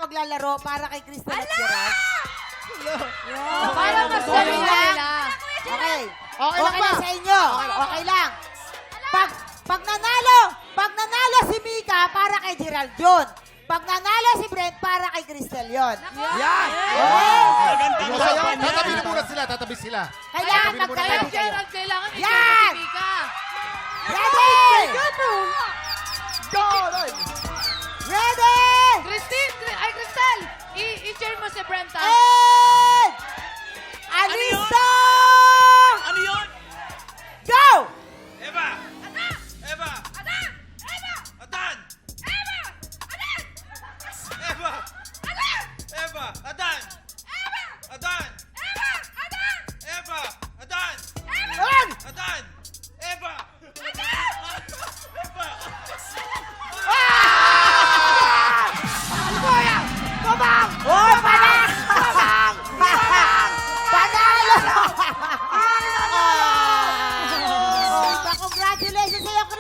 maglalaro para kay Crystal at Gerald? Para mas dali nila. Okay. Okay lang Okay ba? lang sa inyo. Okay lang. Pag nanalo si Mika, para kay Gerald yun. Pag nanalo si Brent, para kay Crystal yun. Yan! Magandang Masaya. laban Tatabi yan. na muna sila, tatabi sila. Kailangan Ay, magkatabi Kaya kayo. Gerald, kailangan Yan! i-share si Mika. Ready! Go! Roy! Ready! Crystal, i-share mo si Brent. And! Alista!